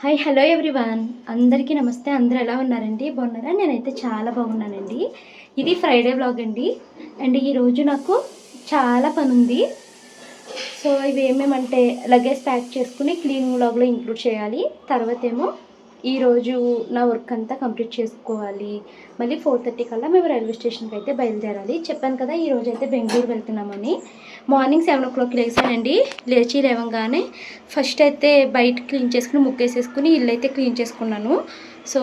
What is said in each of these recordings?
Hi hello everyone, అందరికీ నమస్తే. అందరూ ఎలా ఉన్నారండి? బాగున్నారా? నేనైతే చాలా బాగున్నానండి. ఇది ఫ్రైడే వ్లాగ్ అండి. అండ్ ఈరోజు నాకు చాలా పని ఉంది. సో ఇవి ఏమేమంటే లగేజ్ ప్యాక్ చేసుకుని క్లీనింగ్ వ్లాగ్లో ఇంక్లూడ్ చేయాలి. తర్వాత ఏమో ఈరోజు నా వర్క్ అంతా కంప్లీట్ చేసుకోవాలి. మళ్ళీ 4:30 కల్లా మేము రైల్వే స్టేషన్కి అయితే బయలుదేరాలి. చెప్పాను కదా ఈరోజు అయితే బెంగళూరు వెళ్తున్నామని. మార్నింగ్ 7 o'clock లేచానండి. లేవంగానే ఫస్ట్ అయితే బయట క్లీన్ చేసుకుని ముగ్గేసేసుకుని ఇల్లు అయితే క్లీన్ చేసుకున్నాను. సో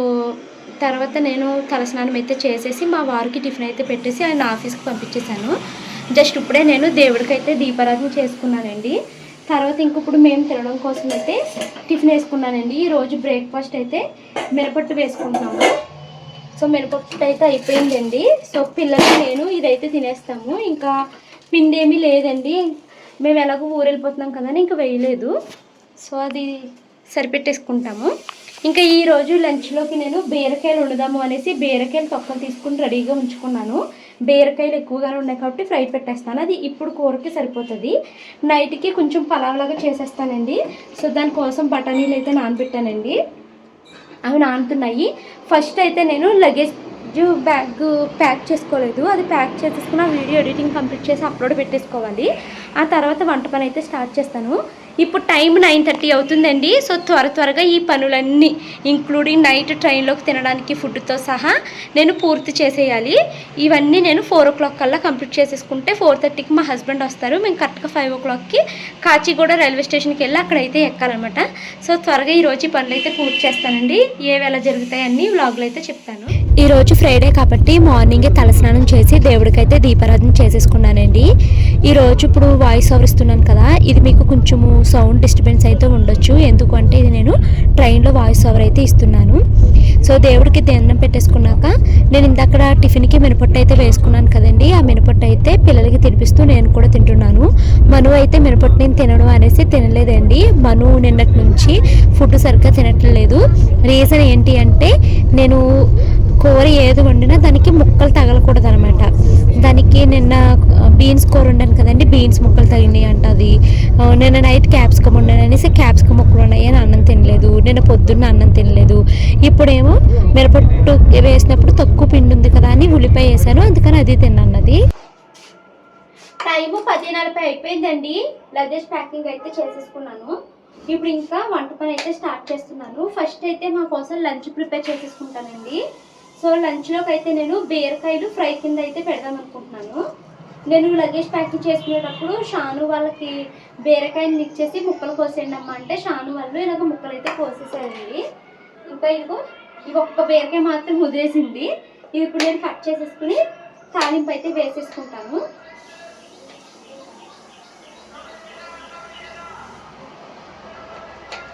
తర్వాత నేను తలస్నానం అయితే చేసేసి మా వారికి టిఫిన్ అయితే పెట్టేసి ఆయన ఆఫీస్కి పంపించేశాను. జస్ట్ ఇప్పుడే నేను దేవుడికి అయితే దీపారాధన చేసుకున్నానండి. తర్వాత ఇంకొప్పుడు మేము తినడం కోసం అయితే టిఫిన్ వేసుకున్నానండి. ఈరోజు బ్రేక్ఫాస్ట్ అయితే మినపట్టు వేసుకుంటున్నాము. సో మినపట్టు అయితే అయిపోయిందండి. సో పిల్లలు నేను ఇదైతే తినేస్తాము. ఇంకా పిండి ఏమీ లేదండి. మేము ఎలాగో ఊరు వెళ్ళిపోతున్నాం కదా ఇంకా వేయలేదు. సో అది సరిపెట్టేసుకుంటాము. ఇంకా ఈరోజు లంచ్లోకి నేను బీరకాయలు వండుదాము అనేసి బీరకాయలు తొక్కలు తీసుకుని రెడీగా ఉంచుకున్నాను. బీరకాయలు ఎక్కువగానే ఉన్నాయి కాబట్టి ఫ్రై పెట్టేస్తాను. అది ఇప్పుడు కూరకి సరిపోతుంది. నైట్కి కొంచెం పలావ్లాగా చేసేస్తానండి. సో దానికోసం బఠానీలు అయితే నానబెట్టానండి. అవి నానుతున్నాయి. ఫస్ట్ అయితే నేను లగేజ్ బ్యాగ్ ప్యాక్ చేసుకోలేదు. అది ప్యాక్ చేసేసుకుని ఆ వీడియో ఎడిటింగ్ కంప్లీట్ చేసి అప్లోడ్ పెట్టేసుకోవాలి. ఆ తర్వాత వంట పని అయితే స్టార్ట్ చేస్తాను. ఇప్పుడు టైం 9:30 అవుతుందండి. సో త్వరగా ఈ పనులన్నీ ఇంక్లూడింగ్ నైట్ ట్రైన్లోకి తినడానికి ఫుడ్తో సహా నేను పూర్తి చేసేయాలి. ఇవన్నీ నేను 4 o'clock కల్లా కంప్లీట్ చేసేసుకుంటే 4:30కి మా హస్బెండ్ వస్తారు. మేము కరెక్ట్గా 5 o'clockకి కాచిగూడ రైల్వే స్టేషన్కి వెళ్ళి అక్కడైతే ఎక్కాలన్నమాట. సో త్వరగా ఈరోజు ఈ పనులు అయితే పూర్తి చేస్తానండి. ఏవి ఎలా జరుగుతాయని వ్లాగ్లో అయితే చెప్తాను. ఈరోజు ఫ్రైడే కాబట్టి మార్నింగే తలస్నానం చేసి దేవుడికైతే దీపారాధన చేసేసుకున్నానండి. ఈరోజు ఇప్పుడు వాయిస్ ఓవర్ ఇస్తున్నాను కదా, ఇది మీకు కొంచెము సౌండ్ డిస్టర్బెన్స్ అయితే ఉండొచ్చు. ఎందుకంటే ఇది నేను ట్రైన్లో వాయిస్ ఓవర్ అయితే ఇస్తున్నాను. సో దేవుడికి దండం పెట్టేసుకున్నాక నేను ఇందాక టిఫిన్కి మినపట్టు అయితే వేసుకున్నాను కదండి. ఆ మినపట్టు అయితే పిల్లలకి తినిపిస్తూ నేను కూడా తింటున్నాను. మను అయితే మినపట్టు నేను తినడం అనేసి తినలేదండి. మను నిన్నటి నుంచి ఫుడ్ సరిగ్గా తినట్లేదు. రీజన్ ఏంటి అంటే నేను కూర ఏది వండినా దానికి ముక్కలు తగలకూడదు అనమాట. దానికి నిన్న బీన్స్ కూర వండాను కదండి, బీన్స్ ముక్కలు తగినాయి అంట. అది నిన్న నైట్ క్యాప్సికమ్ వండాను అనేసి క్యాప్సికమ్ ముక్కలు ఉన్నాయి అని అన్నం తినలేదు. నిన్న పొద్దున్న అన్నం తినలేదు. ఇప్పుడేమో మిరపట్టు వేసినప్పుడు తక్కువ పిండి ఉంది కదా అని ఉల్లిపాయ వేసాను, అందుకని అది తిన్నది. టైము 10:40 అయిపోయిందండి. లగేజ్ ప్యాకింగ్ అయితే చేసేసుకున్నాను. ఇప్పుడు ఇంకా వంట పని అయితే స్టార్ట్ చేస్తున్నాను. ఫస్ట్ అయితే మా కోసం లంచ్ ప్రిపేర్ చేసేసుకుంటానండి. సో లంచ్లోకి అయితే నేను బీరకాయలు ఫ్రై కింద అయితే పెడదాం అనుకుంటున్నాను. నేను లగేజ్ ప్యాకింగ్ చేసుకునేటప్పుడు షాను వాళ్ళకి బీరకాయని ఇచ్చేసి ముక్కలు కోసేయండి అమ్మ అంటే షాను వాళ్ళు ఇలాగ ముక్కలు అయితే కోసేసారండి. ఇంకా ఇవి ఒక్క బీరకాయ మాత్రం ముదిరేసింది. ఇది ఇప్పుడు నేను కట్ చేసేసుకుని తాలింపు అయితే వేసేసుకుంటాను.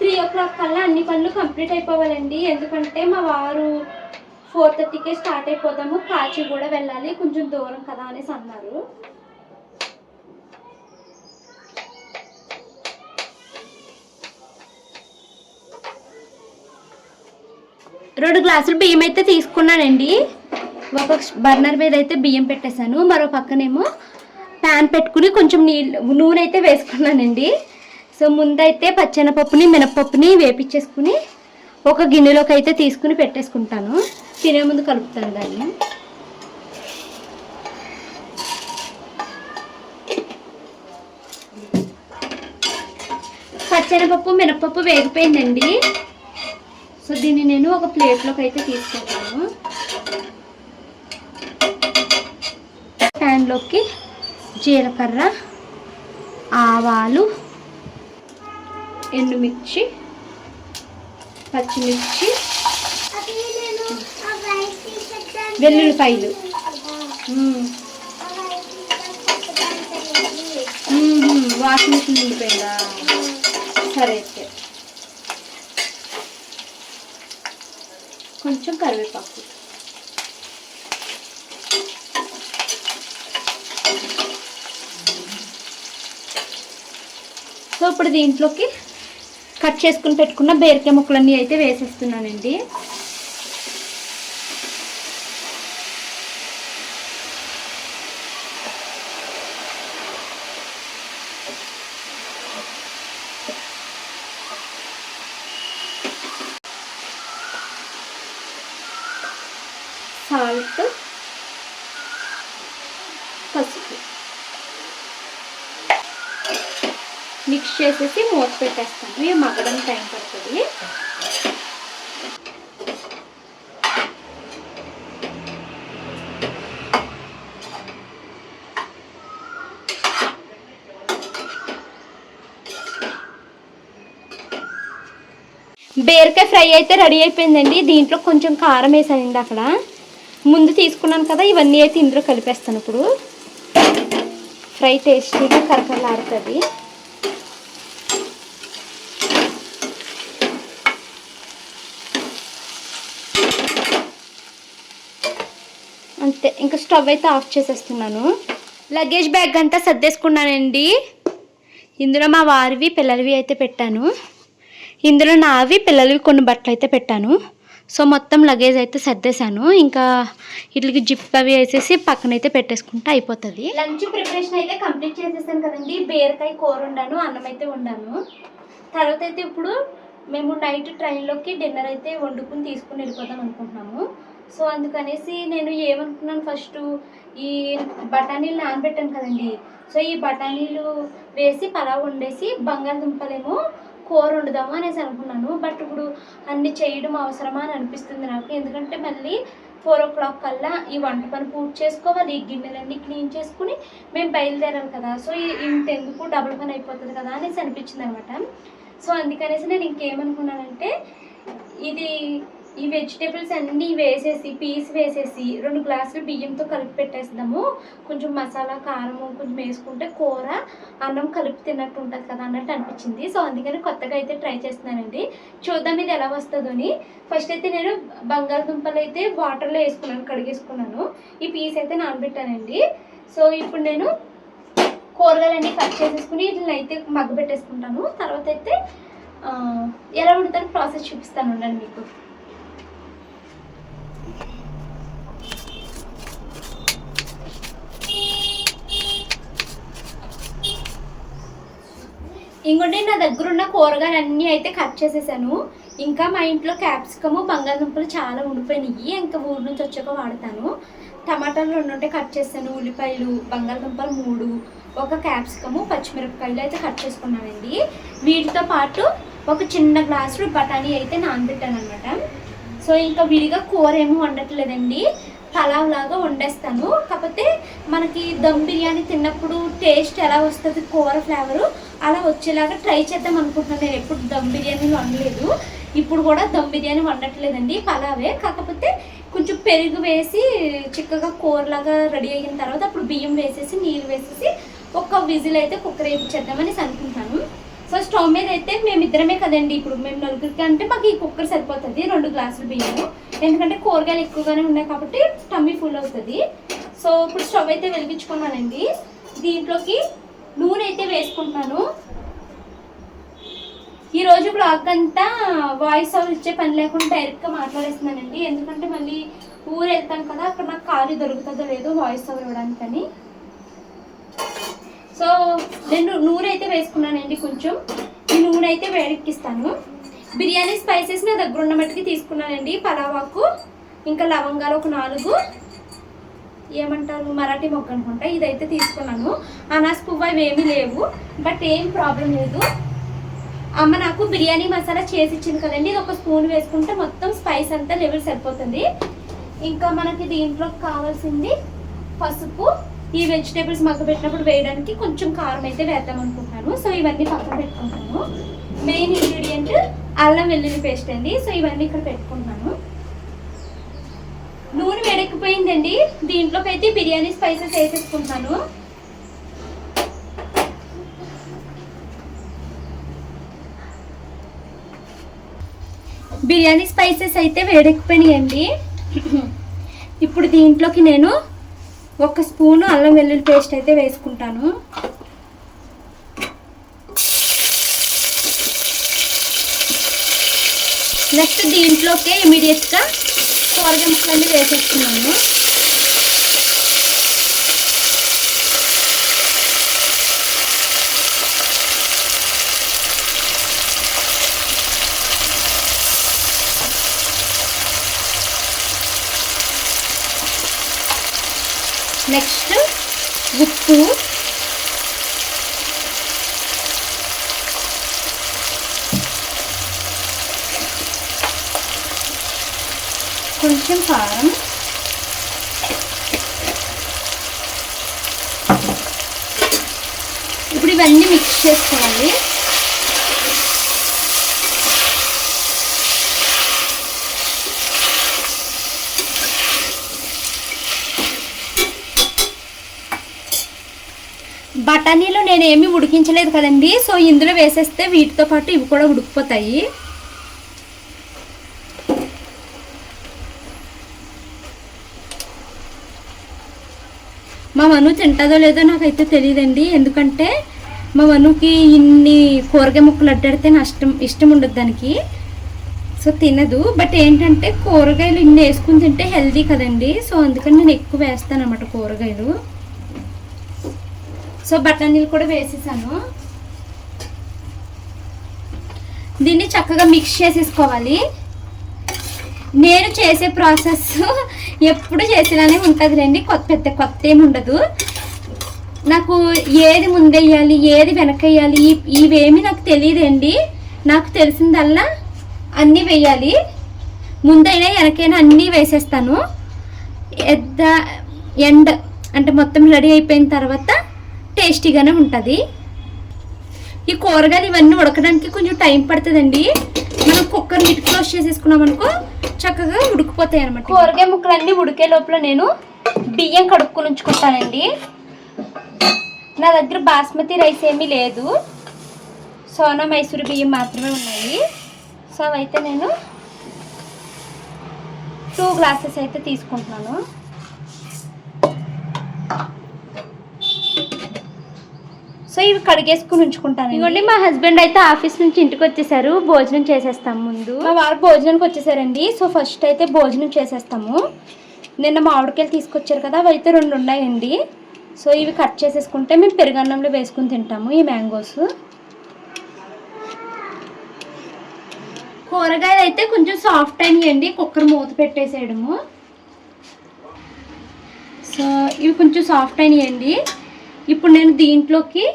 3 o'clock కల్లా అన్ని పనులు కంప్లీట్ అయిపోవాలండి. ఎందుకంటే మా వారు 4:30కే స్టార్ట్ అయిపోదాము, కాచిగూడ వెళ్ళాలి, కొంచెం దూరం కదా అనేసి అన్నారు. రెండు గ్లాసులు బియ్యం అయితే తీసుకున్నానండి. ఒక బర్నర్ మీద అయితే బియ్యం పెట్టేశాను. మరో పక్కనేమో ప్యాన్ పెట్టుకుని కొంచెం నూనె అయితే వేసుకున్నానండి. సో ముందైతే పచ్చెనపప్పుని మినపప్పుని వేపించేసుకుని ఒక గిన్నెలోకి అయితే తీసుకుని పెట్టేసుకుంటాను. తినే ముందు కలుపుతాను దాన్ని. పచ్చెనపప్పు మినపప్పు వేగిపోయిందండి. సో దీన్ని నేను ఒక ప్లేట్లోకి అయితే తీసుకుంటాను. ప్యాన్లోకి జీలకర్ర, ఆవాలు, ఎండుమిర్చి, పచ్చిమిర్చి, వెల్లుల్లిపాయలు, వాషింగ్ మిషన్ నిండిపోయిందా? సరే అయితే కొంచెం కరివేపాకు, సో ఇప్పుడు దీంట్లోకి కట్ చేసుకుని పెట్టుకున్న బీరకాయ ముక్కలన్నీ అయితే వేసేస్తున్నానండి. సాల్ట్, పసుపు మిక్స్ చేసేసి మూత పెట్టేస్తాను. ఇవి మగ్గడం టైం పడుతుంది. బీరకాయ ఫ్రై అయితే రెడీ అయిపోయిందండి. దీంట్లో కొంచెం కారం వేసానండి. అక్కడ ముందు తీసుకున్నాను కదా, ఇవన్నీ అయితే ఇందులో కలిపేస్తాను. ఇప్పుడు ఫ్రై టేస్టీగా కరకరలాడుతుంది. అంతే, ఇంకా స్టవ్ అయితే ఆఫ్ చేసేస్తున్నాను. లగేజ్ బ్యాగ్ అంతా సర్దేసుకున్నానండి. ఇందులో మా వారివి పిల్లలవి అయితే పెట్టాను. ఇందులో నావి పిల్లలవి కొన్ని బట్టలు అయితే పెట్టాను. సో మొత్తం లగేజ్ అయితే సర్దేశాను. ఇంకా వీటికి జిప్ అవి వేసేసి పక్కనైతే పెట్టేసుకుంటే అయిపోతుంది. లంచ్ ప్రిపరేషన్ అయితే కంప్లీట్ చేసేసాను కదండి. బీరకాయ కూర వండాను, అన్నం అయితే వండాను. తర్వాత అయితే ఇప్పుడు మేము నైట్ ట్రైన్లోకి డిన్నర్ అయితే వండుకుని తీసుకుని వెళ్ళిపోదాం అనుకుంటున్నాము. సో అందుకనేసి నేను ఏమనుకున్నాను, ఫస్ట్ ఈ బఠానీలు నానబెట్టాను కదండి. సో ఈ బఠానీలు వేసి పలావ్ వండేసి బంగాళదుంపలేమో కూర వండుదాము అనేసి అనుకున్నాను. బట్ ఇప్పుడు అన్ని చేయడం అవసరమా అని అనిపిస్తుంది నాకు. ఎందుకంటే మళ్ళీ 4 o'clock కల్లా ఈ వంట పని పూర్తి చేసుకోవాలి, ఈ గిన్నెలన్నీ క్లీన్ చేసుకుని మేము బయలుదేరాలి కదా. సో ఇంతెందుకు, డబుల్ పని అయిపోతుంది కదా అనేసి అనిపించింది అనమాట. సో అందుకనేసి నేను ఇంకేమనుకున్నానంటే, ఈ వెజిటేబుల్స్ అన్నీ వేసేసి పీస్ వేసేసి 2 గ్లాసులు బియ్యంతో కలిపి పెట్టేస్తాము. కొంచెం మసాలా కారము కొంచెం వేసుకుంటే కూర అన్నం కలిపి తిన్నట్టు ఉంటుంది కదా అన్నట్టు అనిపించింది. సో అందుకని కొత్తగా అయితే ట్రై చేస్తున్నానండి. చూద్దాం ఇది ఎలా వస్తుందో అని. ఫస్ట్ అయితే నేను బంగాళదుంపలు అయితే వాటర్లో వేసుకున్నాను, కడిగేసుకున్నాను. ఈ పీస్ అయితే నానబెట్టానండి. సో ఇప్పుడు నేను కూరగాయలన్నీ కట్ చేసేసుకుని వీటిని అయితే మగ్గబెట్టేసుకుంటాను. తర్వాత అయితే ఎలా వండుతాను ప్రాసెస్ చూపిస్తాను ఉండండి మీకు. ఇంకోటి నా దగ్గర ఉన్న కూరగాయలు అన్నీ అయితే కట్ చేసేసాను. ఇంకా మా ఇంట్లో క్యాప్సికము బంగాళదుంపలు చాలా ఉండిపోయినాయి, ఇంకా ఊరి నుంచి వచ్చాక వాడతాను. టమాటాలు 2 ఉంటే కట్ చేస్తాను, ఉల్లిపాయలు బంగాళదుంపలు 3, ఒక క్యాప్సికము పచ్చిమిరపకాయలు అయితే కట్ చేసుకున్నానండి. వీటితో పాటు ఒక చిన్న గ్లాసులు బఠానీ అయితే నానబెట్టాను అనమాట. సో ఇంకా విడిగా కూర ఏమీ వండట్లేదండి, పలావ్ లాగా వండేస్తాను. కాకపోతే మనకి దమ్ బిర్యానీ తిన్నప్పుడు టేస్ట్ ఎలా వస్తుంది, కూర ఫ్లేవరు అలా వచ్చేలాగా ట్రై చేద్దాం అనుకుంటున్నాను. నేను ఎప్పుడు దమ్ బిర్యానీ వండలేదు, ఇప్పుడు కూడా దమ్ బిర్యానీ వండట్లేదండి, పలావే. కాకపోతే కొంచెం పెరుగు వేసి చిక్కగా కూరలాగా రెడీ అయిన తర్వాత అప్పుడు బియ్యం వేసేసి నీళ్ళు వేసేసి ఒక విజిల్ అయితే కుక్కర్ వేయించేద్దామని అనుకుంటాను. సో స్టవ్ మీద అయితే మేమిద్దరమే కదండి, ఇప్పుడు మేము 4 అంటే మాకు ఈ కుక్కర్ సరిపోతుంది, 2 గ్లాసులు బియ్యము. ఎందుకంటే కూరగాయలు ఎక్కువగానే ఉన్నాయి కాబట్టి టమ్మీ ఫుల్ అవుతుంది. సో ఇప్పుడు స్టవ్ అయితే వెలిగించుకున్నానండి. దీంట్లోకి నూనె అయితే వేసుకుంటున్నాను. ఈరోజు బ్లాగ్ అంతా వాయిస్ ఓవర్ ఇచ్చే పని లేకుండా డైరెక్ట్గా మాట్లాడేస్తున్నానండి. ఎందుకంటే మళ్ళీ ఊరు వెళ్తాను కదా, అక్కడ నాకు ఖాళీ దొరుకుతుందో లేదో వాయిస్ ఓవర్ ఇవ్వడానికని. సో నేను నూనె అయితే వేసుకున్నానండి. కొంచెం ఈ నూనె అయితే వేడెక్కిస్తాను. బిర్యానీ స్పైసెస్ నా దగ్గర ఉన్న మట్టుకి తీసుకున్నానండి. పలావాకు, ఇంకా లవంగాలు ఒక 4, ఏమంటారు మరాఠీ మొగ్గ అనుకుంటా, ఇదైతే తీసుకున్నాను. అనాస్ పువ్వు అవి ఏమీ లేవు, బట్ ఏం ప్రాబ్లం లేదు. అమ్మ నాకు బిర్యానీ మసాలా చేసి ఇచ్చింది కదండి, ఇది 1 స్పూన్ వేసుకుంటే మొత్తం స్పైస్ అంతా లెవెల్ సరిపోతుంది. ఇంకా మనకి దీంట్లో కావాల్సింది పసుపు, ఈ వెజిటేబుల్స్ మగ్గబెట్టినప్పుడు వేయడానికి కొంచెం కారం అయితే వేద్దాం అనుకుంటున్నాను. సో ఇవన్నీ పక్కన పెట్టుకుంటాను. మెయిన్ ఇంగ్రీడియంట్ అల్లం వెల్లుల్లి పేస్ట్ అండి. సో ఇవన్నీ ఇక్కడ పెట్టుకుంటున్నాను. నూనె వేడెక్కిపోయిందండి, దీంట్లోకి అయితే బిర్యానీ స్పైసెస్ వేసేసుకుంటాను. బిర్యానీ స్పైసెస్ అయితే వేడెక్కిపోయినాయండి. ఇప్పుడు దీంట్లోకి నేను 1 స్పూను అల్లం వెల్లుల్లి పేస్ట్ అయితే వేసుకుంటాను. నెక్స్ట్ దీంట్లోకి ఇమీడియట్గా కూరగాయ ముక్కలన్నీ వేసేస్తున్నాను. నెక్స్ట్ ఉప్పు, కొంచెం కారం, ఇప్పుడు ఇవన్నీ మిక్స్ చేసుకోవాలి. బఠానీలు నేనేమి ఉడికించలేదు కదండి, సో ఇందులో వేసేస్తే వీటితో పాటు ఇవి కూడా ఉడికిపోతాయి. మా మను తింటుందో లేదో నాకైతే తెలియదండి, ఎందుకంటే మా మనుకి ఇన్ని కూరగాయ ముక్కలు అడ్డాడితే ఇష్టం ఉండదు దానికి, సో తినదు. బట్ ఏంటంటే కూరగాయలు ఇన్ని వేసుకుని తింటే హెల్దీ కదండి, సో అందుకని నేను ఎక్కువ వేస్తాను అన్నమాట కూరగాయలు. సో బఠానీలు కూడా వేసేసాను. దీన్ని చక్కగా మిక్స్ చేసేసుకోవాలి. నేను చేసే ప్రాసెస్ ఎప్పుడు చేసేలానే ఉంటుంది రండి, కొత్త ఏమి ఉండదు. నాకు ఏది ముందెయ్యాలి ఏది వెనకయ్యాలి ఇవేమి నాకు తెలియదండి. నాకు తెలిసిందల్లా అన్నీ వేయాలి, ముందైనా వెనకైనా అన్నీ వేసేస్తాను. ఎండ్ అంటే మొత్తం రెడీ అయిపోయిన తర్వాత టేస్టీగానే ఉంటుంది. ఈ కూరగాయలు ఇవన్నీ ఉడకడానికి కొంచెం టైం పడుతుందండి. మనం కుక్కర్ నీట్ క్లోజ్ చేసేసుకున్నాం అనుకో చక్కగా ఉడికిపోతాయి అనమాట. కూరగాయ ముక్కలన్నీ ఉడికే లోపల నేను బియ్యం కడుక్కొని ఉంచుకుంటానండి. నా దగ్గర బాస్మతి రైస్ ఏమీ లేదు, సోనా మైసూర్ బియ్యం మాత్రమే ఉన్నాయి. సో అవైతే నేను 2 గ్లాసెస్ అయితే తీసుకుంటున్నాను. సో ఇవి కడిగేసుకుని ఉంచుకుంటాను. ఇవ్వండి, మా హస్బెండ్ అయితే ఆఫీస్ నుంచి ఇంటికి వచ్చేసారు. భోజనం చేసేస్తాము. ముందు మా వారు భోజనానికి వచ్చేసారండి. సో ఫస్ట్ అయితే భోజనం చేసేస్తాము. నిన్న మామిడికాయలు తీసుకొచ్చారు కదా, అవి అయితే 2 ఉన్నాయండి. సో ఇవి కట్ చేసేసుకుంటే మేము పెరుగన్నంలో వేసుకుని తింటాము ఈ మ్యాంగోస్. కూరగాయలు అయితే కొంచెం సాఫ్ట్ అయినాయండి, కుక్కర్ మూత పెట్టేసేయడము. సో ఇవి కొంచెం సాఫ్ట్ అయినాయండి. ఇప్పుడు నేను దీంట్లోకి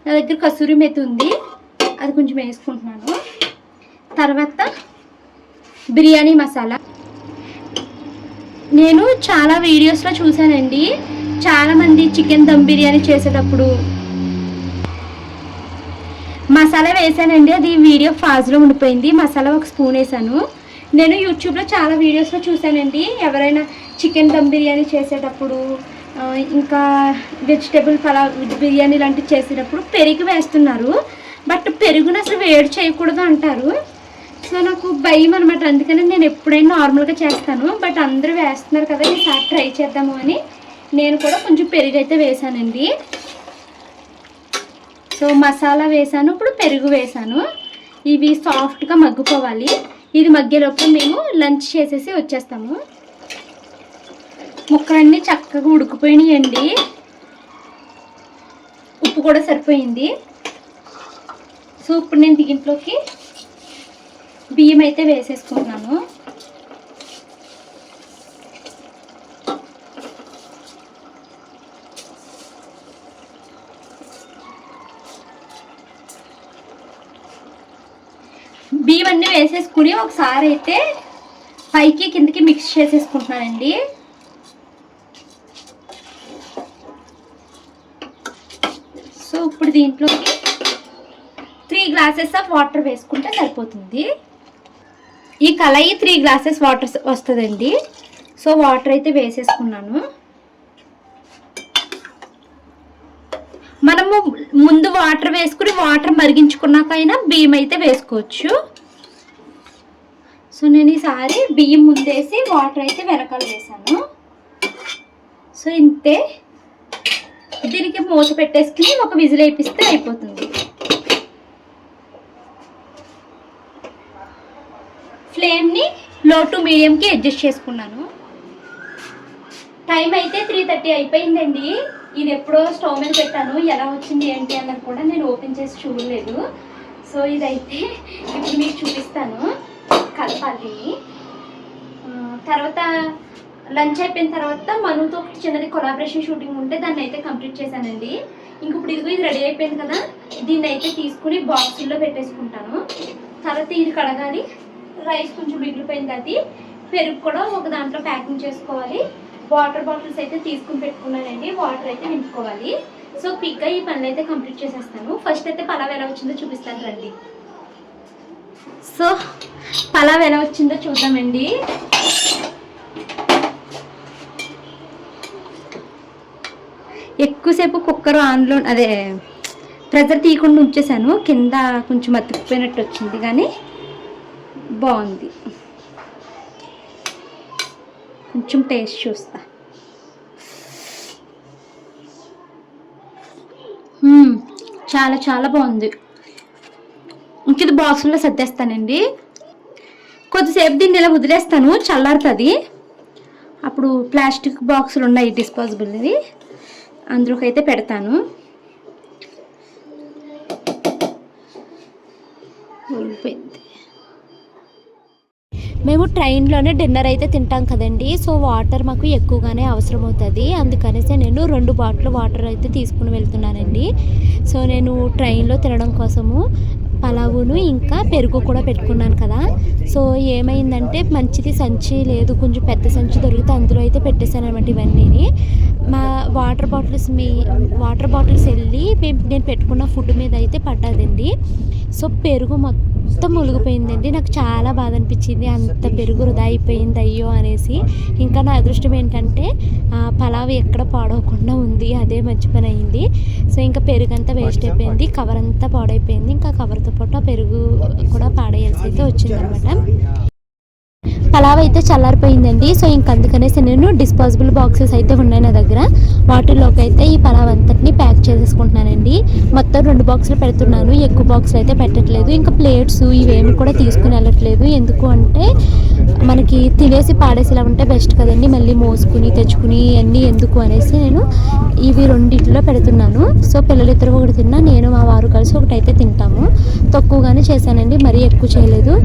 నా దగ్గర కసూరి మేతి ఉంది, అది కొంచెం వేసుకుంటున్నాను. తర్వాత బిర్యానీ మసాలా. నేను చాలా వీడియోస్లో చూసానండి, చాలామంది చికెన్ దమ్ బిర్యానీ చేసేటప్పుడు మసాలా వేసానండి, అది వీడియో ఫాజ్లో ఉండిపోయింది. మసాలా 1 స్పూన్ వేసాను. నేను యూట్యూబ్లో చాలా వీడియోస్లో చూసానండి, ఎవరైనా చికెన్ దమ్ బిర్యానీ చేసేటప్పుడు ఇంకా వెజిటేబుల్ బిర్యానీ లాంటివి చేసేటప్పుడు పెరుగు వేస్తున్నారు. బట్ పెరుగును అసలు వేడి చేయకూడదు అంటారు. సో నాకు భయం అనమాట, అందుకని నేను ఎప్పుడైనా నార్మల్గా చేస్తాను. బట్ అందరూ వేస్తున్నారు కదా, ఈసారి ట్రై చేద్దాము అని నేను కూడా కొంచెం పెరుగు అయితే వేసానండి. సో మసాలా వేసాను, ఇప్పుడు పెరుగు వేసాను. ఇవి సాఫ్ట్గా మగ్గిపోవాలి. ఇది మగ్గేలోపు మేము లంచ్ చేసేసి వచ్చేస్తాము. ముక్కలన్నీ చక్కగా ఉడికిపోయినాయండి, ఉప్పు కూడా సరిపోయింది. సో ఇప్పుడు నేను దీంట్లోకి బియ్యం అయితే వేసేసుకుంటున్నాను. బియ్యం అన్నీ వేసేసుకుని ఒకసారి అయితే పైకి కిందకి మిక్స్ చేసేసుకుంటున్నానండి. సో ఇప్పుడు దీంట్లోకి 3 గ్లాసెస్ ఆఫ్ వాటర్ వేసుకుంటే సరిపోతుంది. ఈ కళాయి 3 గ్లాసెస్ వాటర్ వస్తుందండి. సో వాటర్ అయితే వేసేసుకున్నాను. మనము ముందు వాటర్ వేసుకుని వాటర్ మరిగించుకున్నాకైనా బియ్యం అయితే వేసుకోవచ్చు. సో నేను ఈసారి బియ్యం ముందేసి వాటర్ అయితే వెనకాల వేసాను. సో ఇంతే, దీనికి మూత పెట్టేసుకుని ఒక విజిల్ వేపిస్తే అయిపోతుంది. ఫ్లేమ్ని లో టు మీడియంకి అడ్జస్ట్ చేసుకున్నాను. టైం అయితే 3:30 అయిపోయిందండి. ఇది ఎప్పుడో స్టవ్ మీద పెట్టాను, ఎలా వచ్చింది ఏంటి అన్నది కూడా నేను ఓపెన్ చేసి చూడలేదు. సో ఇదైతే ఇప్పుడు మీకు చూపిస్తాను. కలపాలి. తర్వాత లంచ్ అయిపోయిన తర్వాత మనుతో ఒకటి చిన్నది కొలాబరేషన్ షూటింగ్ ఉంటే దాన్ని అయితే కంప్లీట్ చేశానండి. ఇంక ఇప్పుడు ఇది రెడీ అయిపోయింది కదా, దీన్ని అయితే తీసుకుని బాక్సుల్లో పెట్టేసుకుంటాను. తర్వాత ఇది కడగాలి, రైస్ కొంచెం మిగిలిపోయింది, అది పెరుగు కూడా ఒక దాంట్లో ప్యాకింగ్ చేసుకోవాలి. వాటర్ బాటిల్స్ అయితే తీసుకుని పెట్టుకున్నానండి, వాటర్ అయితే నింపుకోవాలి. సో క్విక్గా ఈ పనులు అయితే కంప్లీట్ చేసేస్తాను. ఫస్ట్ అయితే పలావ్ ఎలా వచ్చిందో చూపిస్తాను రండి. సో పలావ్ ఎలా వచ్చిందో చూద్దామండి. ఎక్కువసేపు కుక్కర్ ఆన్లో అదే ప్రెజర్ తీయకుండా ఉంచేసాను, కింద కొంచెం అతుక్కుపోయినట్టు వచ్చింది, కానీ బాగుంది. కొంచెం టేస్ట్ చూస్తా. చాలా చాలా బాగుంది. ఇంక ఇది బాక్సుల్లో సర్దేస్తానండి. కొద్దిసేపు దీన్ని ఇలా వదిలేస్తాను, చల్లారుతుంది. అప్పుడు ప్లాస్టిక్ బాక్సులు ఉన్నాయి డిస్పోజబుల్వి, అందులోకి అయితే పెడతాను. మేము ట్రైన్లోనే డిన్నర్ అయితే తింటాం కదండి. సో వాటర్ మాకు ఎక్కువగానే అవసరం అవుతుంది. అందుకనేసి నేను 2 బాటిల్ వాటర్ అయితే తీసుకుని వెళ్తున్నానండి. సో నేను ట్రైన్లో తినడం కోసము పలావును ఇంకా పెరుగు కూడా పెట్టుకున్నాను కదా. సో ఏమైందంటే మంచిది సంచి లేదు, కొంచెం పెద్ద సంచి దొరికితే అందులో అయితే పెట్టేశాను అనమాట ఇవన్నీ. మా వాటర్ బాటిల్స్ వెళ్ళి నేను పెట్టుకున్న ఫుడ్ మీద అయితే పడ్డదండి. సో పెరుగు మొత్తం మునిగిపోయిందండి. నాకు చాలా బాధ అనిపించింది, అంత పెరుగు వృధా అయిపోయింది అయ్యో అనేసి. ఇంకా నా అదృష్టం ఏంటంటే పలావ్ ఎక్కడ పాడవకుండా ఉంది, అదే మంచి పని అయింది. సో ఇంకా పెరుగు అంతా వేస్ట్ అయిపోయింది, కవర్ అంతా పాడైపోయింది. ఇంకా కవర్తో పాటు పెరుగు కూడా పాడేయాల్సి అయితే వచ్చిందనమాట. పలావ్ అయితే చల్లారిపోయిందండి. సో ఇంక అందుకనేసి నేను డిస్పోజబుల్ బాక్సెస్ అయితే ఉన్నాయి నా దగ్గర, వాటిలోకి అయితే ఈ పలావ్ అంతటిని ప్యాక్ చేసేసుకుంటున్నానండి. మొత్తం 2 బాక్సులు పెడుతున్నాను, ఎక్కువ బాక్సులు అయితే పెట్టట్లేదు. ఇంకా ప్లేట్స్ ఇవేమి కూడా తీసుకుని వెళ్ళట్లేదు, ఎందుకు అంటే మనకి తినేసి పాడేసేలా ఉంటే బెస్ట్ కదండి, మళ్ళీ మోసుకుని తెచ్చుకుని అన్నీ ఎందుకు అనేసి నేను ఇవి 2 పెడుతున్నాను. సో పిల్లలిద్దరు ఒకటి తిన్నా, నేను మా వారు కలిసి ఒకటైతే తింటాము. తక్కువగానే చేశానండి, మరీ ఎక్కువ చేయలేదు,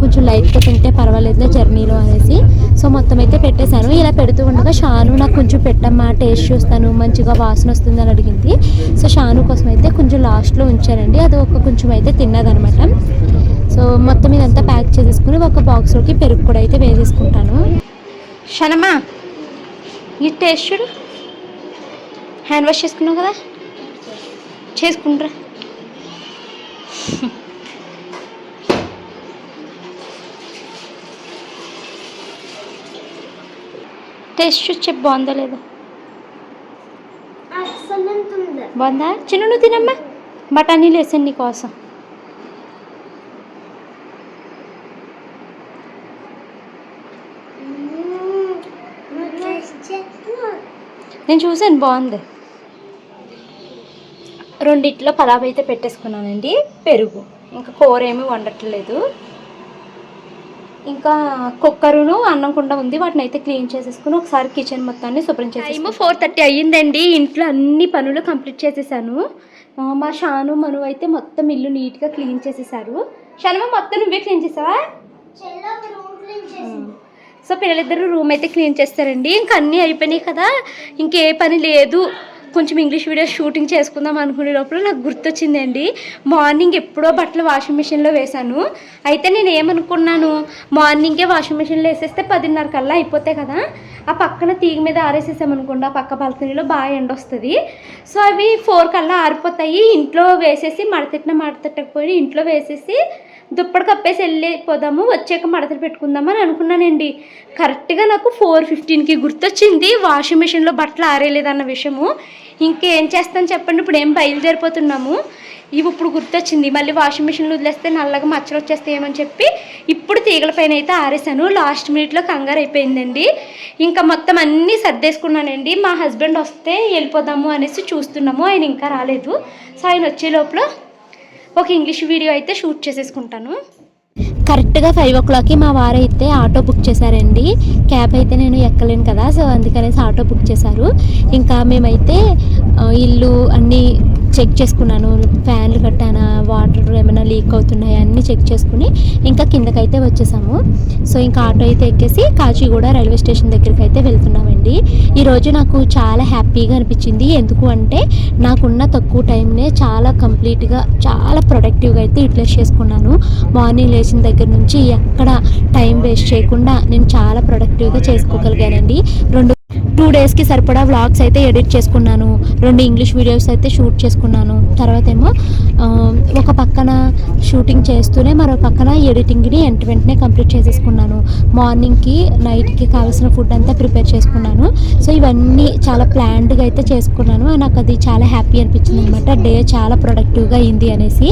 కొంచెం లైట్గా తింటే పర్వాలేదు జర్నీలో అనేసి. సో మొత్తం అయితే పెట్టేశాను. ఇలా పెడుతూ ఉండగా షాను నాకు కొంచెం పెట్టమ్మా టేస్ట్ చూస్తాను, మంచిగా వాసన వస్తుంది అని అడిగింది. సో షాను కోసం అయితే కొంచెం లాస్ట్లో ఉంచానండి, అది కొంచెం అయితే తిన్నదనమాట. సో మొత్తం ఇదంతా ప్యాక్ చేసేసుకుని ఒక బాక్స్లోకి పెరుగు కూడా అయితే వేసేసుకుంటాను. షనమ్మా ఈ టేస్ట్ చూడు, హ్యాండ్ వాష్ చేసుకున్నావు కదా, చేసుకుంటారా. టేస్ట్ చూసి చెప్పు, బాగుందా లేదా. బాగుందా చిన్న, నువ్వు తినమ్మా, బఠానీలు వేసాను నీకోసం. నేను చూసాను బాగుంది. 2 పలావ్ అయితే పెట్టేసుకున్నానండి, పెరుగు, ఇంకా కూర ఏమీ వండట్లేదు. ఇంకా కుక్కరును అన్నం కుండ ఉంది, వాటిని అయితే క్లీన్ చేసేసుకుని ఒకసారి కిచెన్ మొత్తాన్ని శుభ్రం చేసేసి 4:30 అయ్యిందండి. ఇంట్లో అన్ని పనులు కంప్లీట్ చేసేసాను. మా షాను మను అయితే మొత్తం ఇల్లు నీట్గా క్లీన్ చేసేసారు. షాను మొత్తం నువ్వే క్లీన్ చేసావా? సో పిల్లలిద్దరు రూమ్ అయితే క్లీన్ చేస్తారండి. ఇంకా అన్నీ అయిపోయినాయి కదా, ఇంకే పని లేదు. కొంచెం ఇంగ్లీష్ వీడియో షూటింగ్ చేసుకుందాం అనుకునే లోపల నాకు గుర్తొచ్చిందండి, మార్నింగ్ ఎప్పుడో బట్టలు వాషింగ్ మిషన్లో వేశాను. అయితే నేను ఏమనుకున్నాను, మార్నింగే వాషింగ్ మిషన్లో వేసేస్తే 10:30 కల్లా అయిపోతాయి కదా, ఆ పక్కన తీగ మీద ఆరేసేసామనుకోండి, ఆ పక్క బాల్కనీలో బాగా ఎండ వస్తుంది. సో అవి 4 కల్లా ఆరిపోతాయి. ఇంట్లో వేసేసి మడతట్టకపోయి ఇంట్లో వేసేసి దుప్పటి కప్పేసి వెళ్ళిపోదాము, వచ్చాక మడతలు పెట్టుకుందామని అనుకున్నానండి. కరెక్ట్గా నాకు 4:15కి గుర్తొచ్చింది వాషింగ్ మిషన్లో బట్టలు ఆరేయలేదన్న విషయము. ఇంకేం చేస్తాను చెప్పండి, ఇప్పుడు ఏం బయలుదేరిపోతున్నాము. ఇవి ఇప్పుడు గుర్తొచ్చింది, మళ్ళీ వాషింగ్ మిషన్లో వదిలేస్తే నల్లగా మచ్చలు వచ్చేస్తాయేమని చెప్పి ఇప్పుడు తీగల పైన అయితే ఆరేసాను. లాస్ట్ మినిట్లో కంగారు అయిపోయిందండి. ఇంకా మొత్తం అన్నీ సర్దేసుకున్నానండి. మా హస్బెండ్ వస్తే వెళ్ళిపోదాము అనేసి చూస్తున్నాము, ఆయన ఇంకా రాలేదు. సో ఆయన వచ్చే లోపల ఒక ఇంగ్లీష్ వీడియో అయితే షూట్ చేసేసుకుంటాను. కరెక్ట్గా 5 o'clockకి మా వారైతే ఆటో బుక్ చేశారండి. క్యాబ్ అయితే నేను ఎక్కలేను కదా, సో అందుకనేసి ఆటో బుక్ చేశారు. ఇంకా మేమైతే ఇల్లు అన్నీ చెక్ చేసుకున్నాను. ఫ్యాన్లు కట్టానా, వాటర్ ఏమైనా లీక్ అవుతున్నాయా అన్నీ చెక్ చేసుకుని ఇంకా కిందకైతే వచ్చేసాము. సో ఇంకా ఆటో అయితే ఎక్కేసి కాచిగూడ రైల్వే స్టేషన్ దగ్గరికి అయితే వెళ్తున్నామండి. ఈరోజు నాకు చాలా హ్యాపీగా అనిపించింది. ఎందుకు అంటే నాకున్న తక్కువ టైంనే చాలా కంప్లీట్గా చాలా ప్రొడక్టివ్గా అయితే యూటిలైజ్ చేసుకున్నాను. మార్నింగ్ లేచిన దగ్గర నుంచి ఎక్కడ టైం వేస్ట్ చేయకుండా నేను చాలా ప్రొడక్టివ్గా చేసుకోగలిగానండి. 2 డేస్కి సరిపడా వ్లాగ్స్ అయితే ఎడిట్ చేసుకున్నాను. 2 ఇంగ్లీష్ వీడియోస్ అయితే షూట్ చేసుకున్నాను. తర్వాత ఏమో ఒక పక్కన షూటింగ్ చేస్తూనే మరో పక్కన ఎడిటింగ్ని వెంటనే కంప్లీట్ చేసేసుకున్నాను. మార్నింగ్కి నైట్కి కావాల్సిన ఫుడ్ అంతా ప్రిపేర్ చేసుకున్నాను. సో ఇవన్నీ చాలా ప్లాన్డ్గా అయితే చేసుకున్నాను. నాకు అది చాలా హ్యాపీ అనిపించింది అనమాట. డే చాలా ప్రొడక్టివ్గా అయింది అనేసి.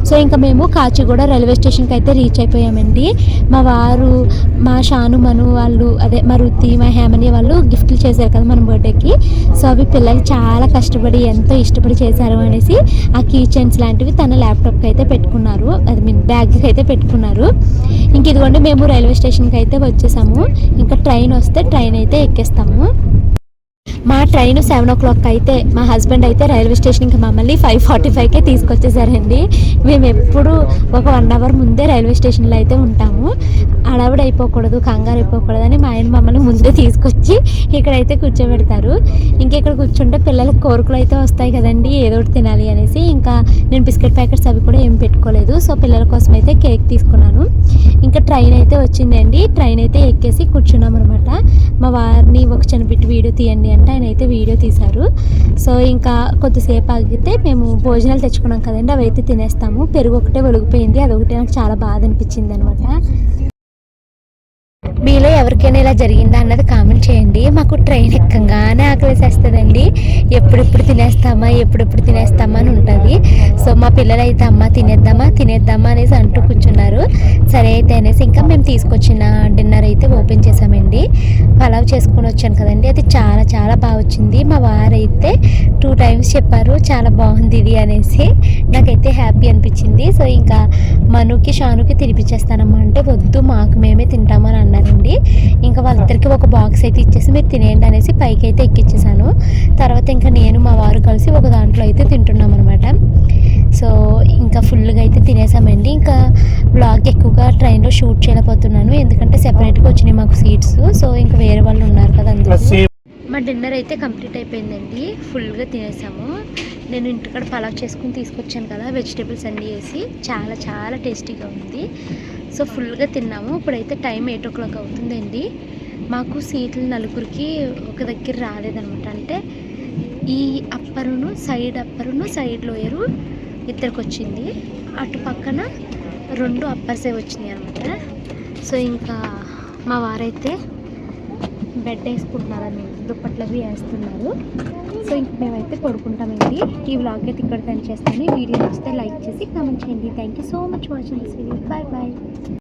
సో ఇంకా మేము కాచిగూడ రైల్వే స్టేషన్కి అయితే రీచ్ అయిపోయామండి. మా వారు, మా షాను మను వాళ్ళు, అదే మా రుతి, మా హేమని వాళ్ళు గిఫ్ట్లు చేశారు కదా మన బర్త్డేకి. సో అవి పిల్లలు చాలా కష్టపడి ఎంతో ఇష్టపడి చేశారు అనేసి ఆ కీ చైన్స్ లాంటివి తన ల్యాప్టాప్కి అయితే పెట్టుకున్నారు, అది మీన్ బ్యాగ్కి అయితే పెట్టుకున్నారు. ఇంక ఇదిగోండి మేము రైల్వే స్టేషన్కి అయితే వచ్చేసాము. ఇంకా ట్రైన్ వస్తే ట్రైన్ అయితే ఎక్కేస్తాము. మా ట్రైన్ 7 o'clock అయితే మా హస్బెండ్ అయితే రైల్వే స్టేషన్కి మమ్మల్ని 5:45కే తీసుకొచ్చేసారండి. మేము ఎప్పుడు ఒక 1 hour ముందే రైల్వే స్టేషన్లో అయితే ఉంటాము. హడావిడి అయిపోకూడదు, కంగారు అయిపోకూడదు అని మా ఆయన మమ్మల్ని ముందే తీసుకొచ్చి ఇక్కడైతే కూర్చోబెడతారు. ఇక్కడ కూర్చుంటే పిల్లలకు కోరికలు అయితే వస్తాయి కదండి, ఏదో ఒకటి తినాలి అనేసి. ఇంకా నేను బిస్కెట్ ప్యాకెట్స్ అవి కూడా ఏం పెట్టుకోలేదు. సో పిల్లల కోసం అయితే కేక్ తీసుకున్నాను. ఇంకా ట్రైన్ అయితే వచ్చిందండి. ట్రైన్ అయితే ఎక్కేసి కూర్చున్నాం అనమాట. మా వారిని ఒక చిన్న బిట్ వీడియో తీయండి అంటే ఆయన అయితే వీడియో తీశారు. సో ఇంకా కొద్దిసేపు ఆగితే మేము భోజనాలు తెచ్చుకున్నాం కదండి, అవి అయితే తినేస్తాము. పెరుగు ఒకటే ఒలిగిపోయింది, అదొకటి నాకు చాలా బాధ అనిపించింది అనమాట. మీలో ఎవరికైనా ఇలా జరిగిందా అన్నది కామెంట్ చేయండి. మాకు ట్రైన్ ఎక్కగానే ఆకలేసేస్తుందండి. ఎప్పుడెప్పుడు తినేస్తామా అని ఉంటుంది. సో మా పిల్లలు అయితే అమ్మ తినేద్దామా అనేసి అంటూ కూర్చున్నారు. సరే అయితే అనేసి ఇంకా మేము తీసుకొచ్చిన డిన్నర్ అయితే ఓపెన్ చేసామండి. పలావ్ చేసుకొని వచ్చాను కదండి, అది చాలా చాలా బాగా వచ్చింది. మా వారైతే 2 times చెప్పారు చాలా బాగుంది ఇది అనేసి. నాకైతే హ్యాపీ అనిపించింది. సో ఇంకా మనుకి షానుకి తినిపించేస్తానమ్మా అంటే వద్దు మాకు మేమే తింటామని అన్నారండి. ఇంకా వాళ్ళిద్దరికి ఒక బాక్స్ అయితే ఇచ్చేసి మీరు తినేయండి అనేసి పైకి అయితే ఎక్కించేసాను. తర్వాత ఇంకా నేను మా వారు కలిసి ఒక దాంట్లో అయితే తింటున్నాం అనమాట. సో ఇంకా ఫుల్గా అయితే తినేసామండి. ఇంకా బ్లాగ్ ఎక్కువగా ట్రైన్లో షూట్ చేయలేకపోతున్నాను, ఎందుకంటే సెపరేట్గా వచ్చినాయి మాకు సీట్స్. సో ఇంకా వేరే వాళ్ళు ఉన్నారు కదా అందుకు. మా డిన్నర్ అయితే కంప్లీట్ అయిపోయిందండి. ఫుల్గా తినేసాము. నేను ఇంటికాడ పలావ్ చేసుకుని తీసుకొచ్చాను కదా, వెజిటేబుల్స్ అన్నీ వేసి చాలా చాలా టేస్టీగా ఉంది. సో ఫుల్గా తిన్నాము. ఇప్పుడైతే టైం 8 o'clock అవుతుందండి. మాకు సీట్లు నలుగురికి ఒక దగ్గర రాలేదనమాట. అంటే ఈ అప్పరును సైడ్ లోయరు ఇద్దరికి వచ్చింది, అటు పక్కన 2 అప్పర్సే వచ్చినాయి అనమాట. సో ఇంకా మా వారైతే బెడ్ వేసుకుంటున్నారని దుప్పట్లవి వేస్తున్నారు. సో ఇంక మేమైతే పడుకుంటామండి. ఈ వ్లాగ్ అయితే ఇక్కడ చేస్తాను. ఈ వీడియో నచ్చితే లైక్ చేసి కామెంట్ చేయండి. Thank you so much watching this video. Bye bye.